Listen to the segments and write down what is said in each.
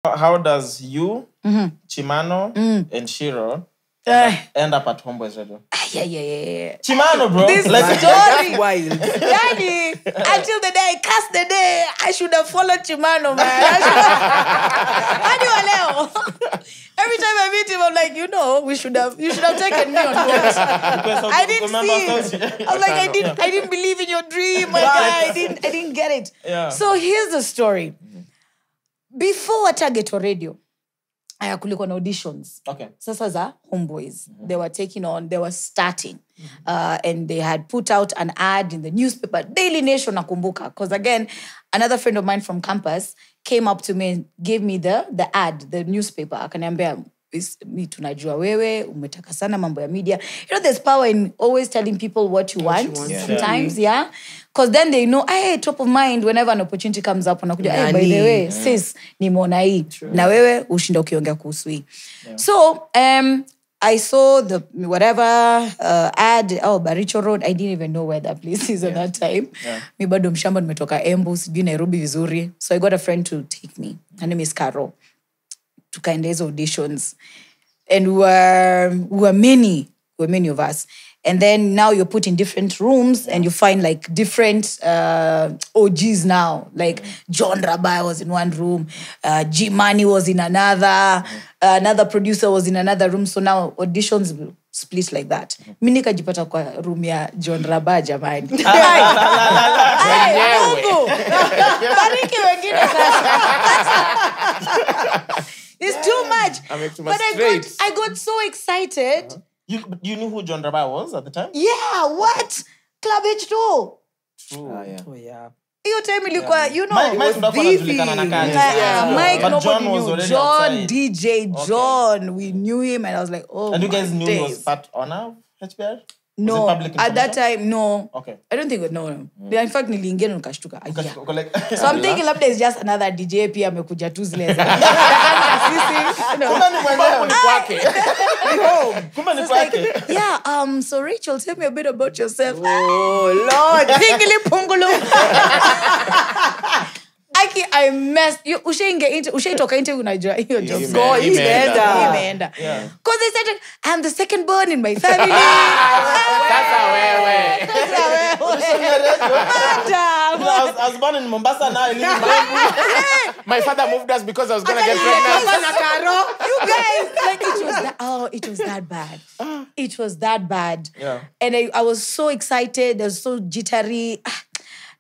How does you, Chimano, and Shiro end up at Homeboyz Radio? Yeah. Chimano, bro. This like, story. Wild. Daddy, until the day I cast the day, I should have followed Chimano, man. Every time I meet him, I'm like, you should have taken me on board. I didn't see it. I was like, I didn't believe in your dream, my guy. I didn't get it. Yeah. So here's the story. Before Target Radio, I kulikuwa na auditions. Okay. Sasa za Homeboyz. They were starting. And they had put out an ad in the newspaper, Daily Nation nakumbuka. Because again, another friend of mine from campus came up to me and gave me the ad, the newspaper. Akaniambia, mi tunajua wewe, umetaka sana mambo ya media. There's power in always telling people what you want. Sometimes, yeah. Because then they know, hey, top of mind, whenever an opportunity comes up, wanakuja, hey, by the way, sis, nimeona hii. Na wewe, ushinda ukiongea kuhusu hii. So, I saw the whatever ad, Baricho Road. I didn't even know where that place is at that time. Mi bado mshamba nimetoka Embu, sijui Nairobi vizuri. So I got a friend to take me. Her name is Caro. Tukaenda hizo auditions. And we were many of us. And then now you're put in different rooms and you find like different OGs now. Like John Rabai was in one room. G Money was in another. Another producer was in another room. So now auditions will split like that. Mimi nikajipata kwa room ya John Rabai jamani. Bariki wengine sasa. It's too much. But I got so excited. You knew who John Rabai was at the time? Yeah, what? Club H2. True. Oh, yeah. Hiyo time ilikuwa, Mike anajulikana na kazi. Mike, but nobody John was knew. already John, outside. DJ John. We knew him and I was like, oh, and you guys knew days. he was part owner of HBR? No, at that time, no. Okay. I don't think, no. In fact, niliingia na nikashtuka. So I'm thinking labda is just another DJ pia amekuja tu zile. Yeah, so Rachel, tell me a bit about yourself. Oh, Lord. Pingili pungulu. I messed you. Ushaitoka interview unajua hiyo job. Imeenda. Because they said I'm the second born in my family. Sasa wewe. I was born in Mombasa now. My father moved us because I was gonna get pregnant. You guys, like it was that bad. It was that bad. Yeah. And I was so excited. I was so jittery.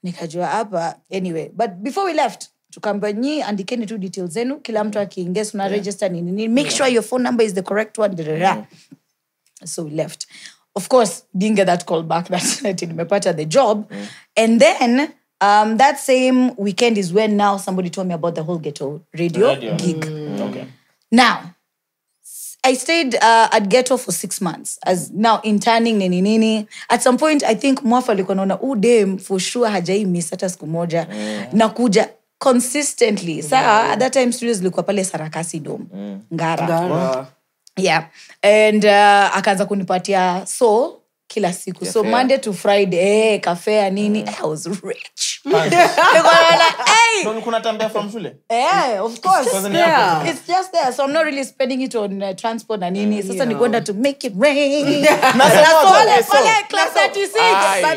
Nikajua hapa. Anyway, but before we left, tukamba nyi andikeni tu details zenu, kila mtu akiingia una register nini. Make sure your phone number is the correct one. So we left. Of course, didn't get that call back that night. Nimepata the job. And then that same weekend is when now somebody told me about the whole Ghetto Radio gig. Okay. Now, I stayed at Ghetto for 6 months as now interning nini. At some point, I think Mwafa alikuwa naona dem for sure hajai miss hata siku moja. Nakuja consistently. At that time studios zilikuwa pale Sarakasi Dome. Ngara. Yeah. And akaanza kunipatia kila siku. So Monday to Friday, cafe nini. I was rich. Don't kuna tambia from shule? Yeah, of course. It's just there. So I'm not really spending it on transport and nini. Sasa ni kwenda to make it rain. Pale class 36.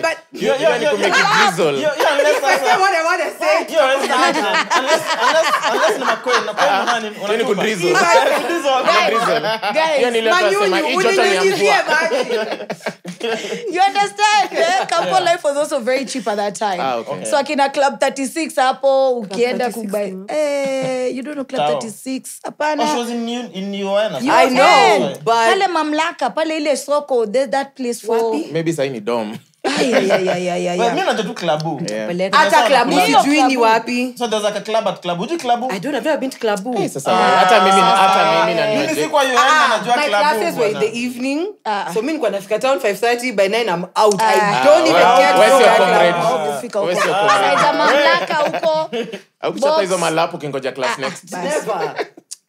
But you need to make it drizzle. That's what I want to say. Unless ni makweli Ni kudrizzle. Guys, you understand? Campo life was also very cheap at that time. Okay. So akina Club 36 hapo ukienda kubai. You don't know Club 36. Apana. She was in UN. I know, but pale mamlaka, pale ile soko, there's that place for maybe saini dom. Yeah. Mimi naja tu klabu. Hata klabu sijui ni wapi. So there's like a club at klabu. Uji klabu? I don't have ever been to klabu. Hata mimi na mimi sikuwa UN najua klabu. My classes were in the evening. So mimi nilikuwa nafika town 5:30, by 9 I'm out. I don't even care to go to club. Where's your comrade? Mamlaka huko. Ukishapa hizo malapu kingoja class next.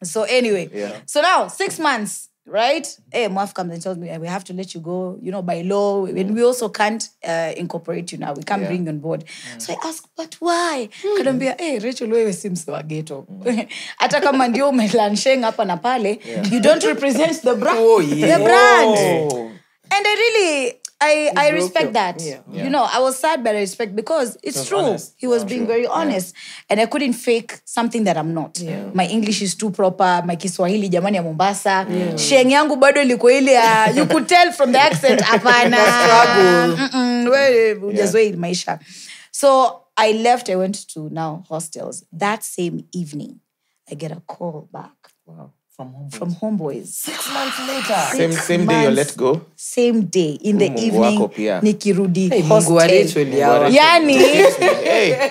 So anyway. So now 6 months right? Hey, Mwaf comes and tells me, we have to let you go, by law. And we also can't incorporate you now. We can't bring you on board. So I ask, but why? Kanambia, hey, Rachel, wewe si mse wa ghetto. Hata kama ndio umelansheng hapa na pale, you don't represent the brand. The brand. And I respect that. Yeah. I was sad, but I respect because it's true. Honest. He was being very honest. And I couldn't fake something that I'm not. Yeah. My English is too proper. My Kiswahili, jamani ya Mombasa. Sheng yangu bado ilikuwa ile you could tell from the accent, apana. Maisha. So I left. I went to now hostels. That same evening, I get a call back. Wow. From Homeboyz. 6 months later. Same day you let go? Same day. In the evening, nikirudi hostel. Rachel. Yani,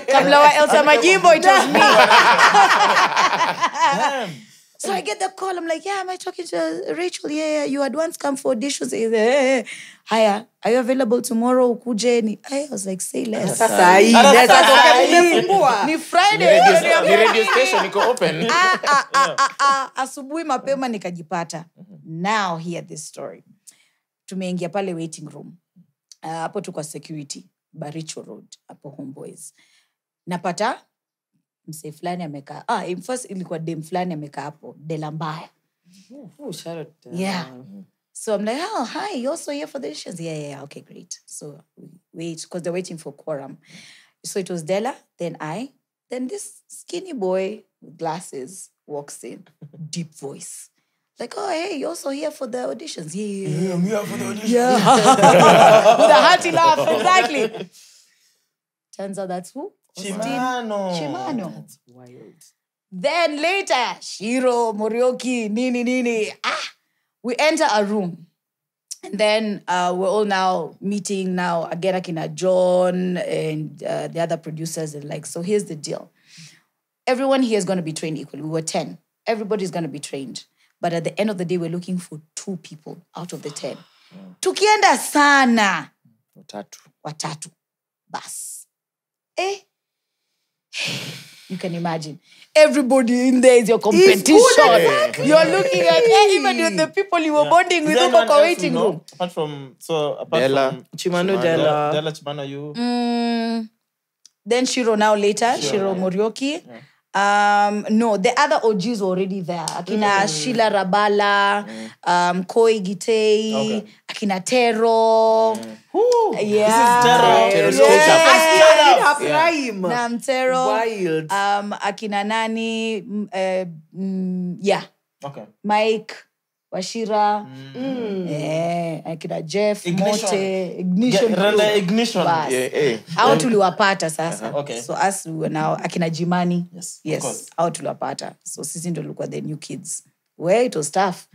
kabla wa Elsa Majimbo, it was me. So I get the call. I'm like, am I talking to Rachel? Yeah, you had once come for auditions. Hiya, are you available tomorrow? Ukuje? I was like, say less. Ni Friday. Ni radio station iko open. Asubuhi mapema nikajipata. Now hear this story. Tumeingia pale waiting room. Hapo tuko security. Baricho Road. Hapo Homeboyz. Napata mse fulani amekaa. First ilikuwa dem fulani amekaa hapo. Dela mbaya. Shout out. Yeah. So I'm like, hi, you're also here for the auditions? Yeah, okay, great. So we wait, because they're waiting for quorum. So it was Della, then I, then this skinny boy with glasses walks in, deep voice. Like, hey, you're also here for the auditions? Yeah, I'm here for the auditions. Yeah. With a hearty laugh, exactly. Turns out that's who? Chimano. That's wild. Then later, Shiro, Morioki, Nini. We enter a room. And then we're all now meeting now. Again, Akina John and the other producers are like, so here's the deal. Everyone here is going to be trained equally. We were 10. Everybody's going to be trained. But at the end of the day, we're looking for 2 people out of the 10. Tukienda sana. Watatu. Bas. You can imagine. Everybody in there is your competition. You're looking at even the people you were bonding with in the waiting room. Apart from Chimano, Della, Chimano, you. Then Shiro now later, Shiro Morioki. Yeah. No, the other OGs were already there. Akina Sheila Rabala, Koi Gitei, Akina Tero. Yeah. This is Tero. Nam Tero. Wild. Akina Nani. Yeah. Okay. Mike. Washira. Akina Jeff. Mote. Ignition. Hao tuliwapata sasa. Okay. So us we were now Akina Jimani. Yes. Hao tuliwapata. So sisi ndo tulikuwa the new kids. Where it was tough.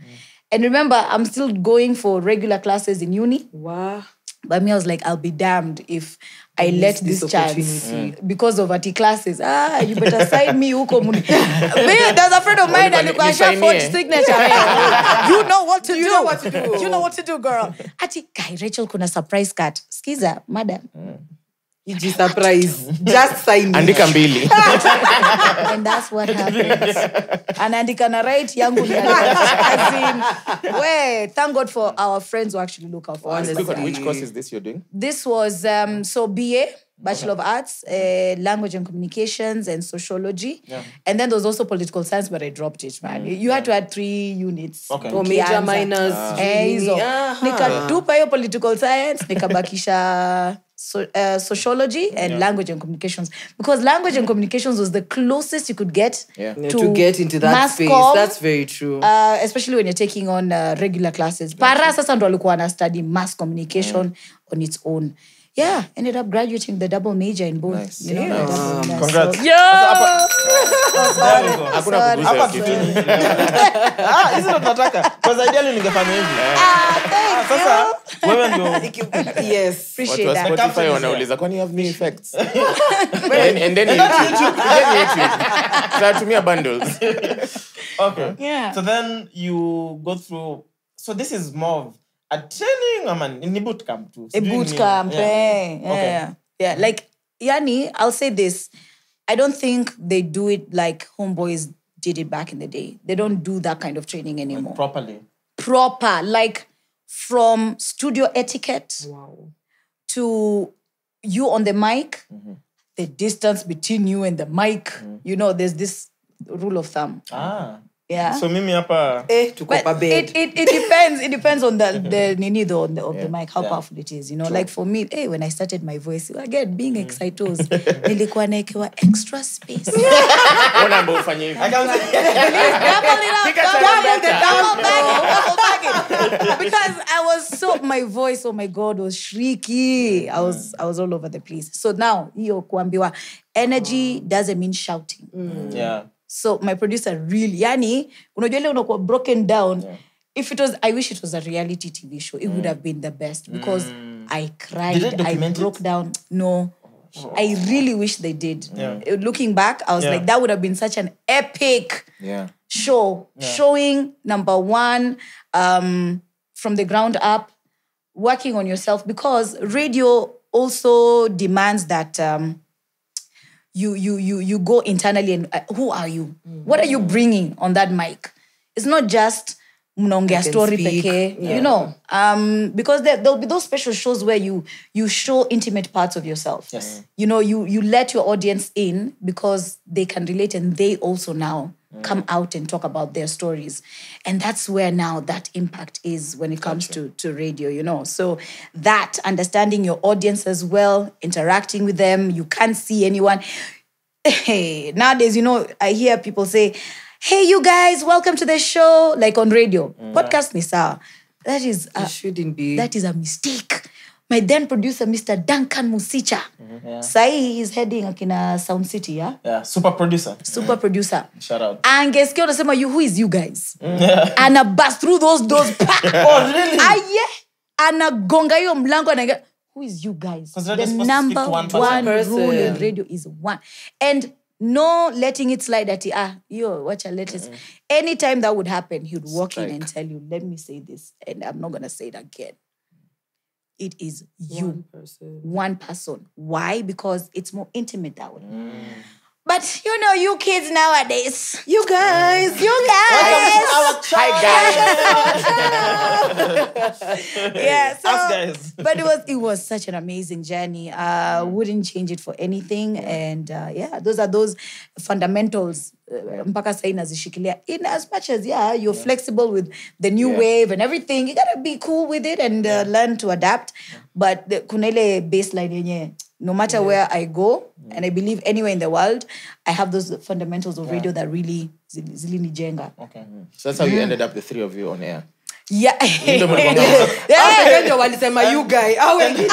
And remember, I'm still going for regular classes in uni. Wow. But me, I was like, I'll be damned if I let this chance because of AT classes. You better sign me huko muni. There's a friend of mine that you can forge signature. You know what to do. You know what to do, girl. Ati, guy, Rachel kuna surprise card. Skiza, madam. It's a surprise. Just sign me. Andika mbili. And that's what happens. And andika na right yangu ni as in, thank God for our friends who actually look out for us. Which course is this you're doing? This was so BA, Bachelor of Arts, Language and Communications and Sociology. Yeah. And then there was also Political Science, but I dropped it, man. You had to add 3 units. Okay. Or major, minors. Nikatupa hiyo Political Science, nikabakisha Sociology and Language and Communications. Because Language and Communications was the closest you could get to get into that space. That's very true. Especially when you're taking on regular classes. Para sasa ndo alikuwa na study mass communication on its own. Yeah, ended up graduating the double major in both. Nice. You know, Congrats. So, Hizi ndo tunataka. Because ideally ningefanya hivi. Sasa wewe ndio yes. Appreciate that. Spotify wanauliza kwani you have new effects. And then YouTube. Tunatumia bundles. Okay. Yeah. So then you go through. So this is more of a training, in the boot camp too. A boot camp, yeah. Like, Yani, I'll say this. I don't think they do it like Homeboyz did it back in the day. They don't do that kind of training anymore. Properly. proper, like from studio etiquette to you on the mic, the distance between you and the mic, you know, there's this rule of thumb. Yeah. So mimi hapa tuko pa bed. It depends on the nini though of the mic, how powerful it is, you know. Like for me, when I started my voice, again being excitos, nilikuwa naekewa extra space. Ona mbo ufanye hivi. Because I was so, my voice, oh my God, was shrieky. I was all over the place. So now, hiyo kuambiwa, energy doesn't mean shouting. Yeah. So my producer really, yani, unajua ile unakuwa broken down. If it was, I wish it was a reality TV show. It would have been the best because I cried, I broke down. No. I really wish they did. Looking back, I was like, that would have been such an epic show. Showing, number one, from the ground up, working on yourself. Because radio also demands that you go internally and who are you? What are you bringing on that mic? It's not just mnaongea story peke, you know. Because there'll be those special shows where you show intimate parts of yourself. Yes. You know, you let your audience in because they can relate and they also now come out and talk about their stories. And that's where now that impact is when it comes to radio, you know. So that, understanding your audience as well, interacting with them, you can't see anyone. Hey, nowadays, you know, I hear people say, hey, you guys, welcome to the show, like on radio. Podcast ni sawa. That is shouldn't be. That is a mistake. My then producer, Mr. Duncan Musicha. Sahi, he's heading akina Sound City, yeah? Yeah, super producer. Super producer. Shout out. Angeskia unasema, who is you guys? Ana bust through those doors. Oh, really? Ana gonga hiyo mlango anaingia. Who is you guys? The number one person. rule in radio is one. And no letting it slide at watch a latest. Anytime that would happen, he would walk in and tell you, let me say this, and I'm not going to say it again. It is you. One person. Why? Because it's more intimate that way. But, you know, you kids nowadays. You guys. Hi, guys. Yeah, so, us guys. But it was such an amazing journey. Wouldn't change it for anything. And those are those fundamentals. Mpaka sai nazishikilia. In as much as, you're flexible with the new wave and everything, you gotta be cool with it and learn to adapt. But kuna ile baseline yenye, no matter where I go, and I believe anywhere in the world, I have those fundamentals of radio that really zilinijenga. Okay. So that's how you ended up, the three of you, on air. Yeah. Walisema you guy. Hi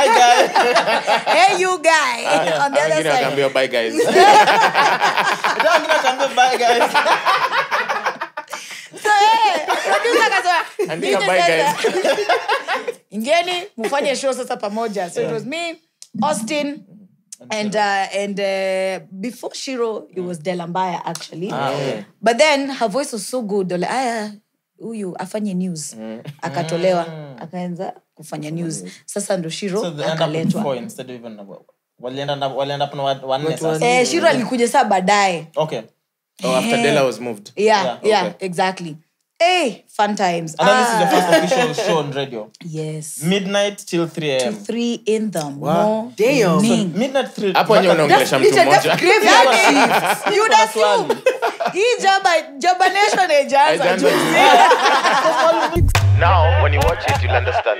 guy. Hey you guy. On the other side. Bye guys. Bye guys. So producer kasema, bye guys. Ingeni mufanye show sasa pamoja. So it was me, Austin, and before Shiro, it was Delambaya actually. Okay. But then her voice was so good. Like, huyu afanye news. Akatolewa, akaanza kufanya news. Sasa ndo Shiro akaletwa. So instead of even walienda one sasa. Shiro alikuja saa baadaye. Okay. Oh, after Della was moved. Yeah, exactly. Hey, fun times. And then this is the first official show on radio. Yes. Midnight till 3 a.m. Till 3 in the morning. Damn. So midnight 3. Hapo wenyewe unaongelesha mtu mmoja. You'd assume. Hii Jaba Nation haijaanza. Now, when you watch it, you'll understand.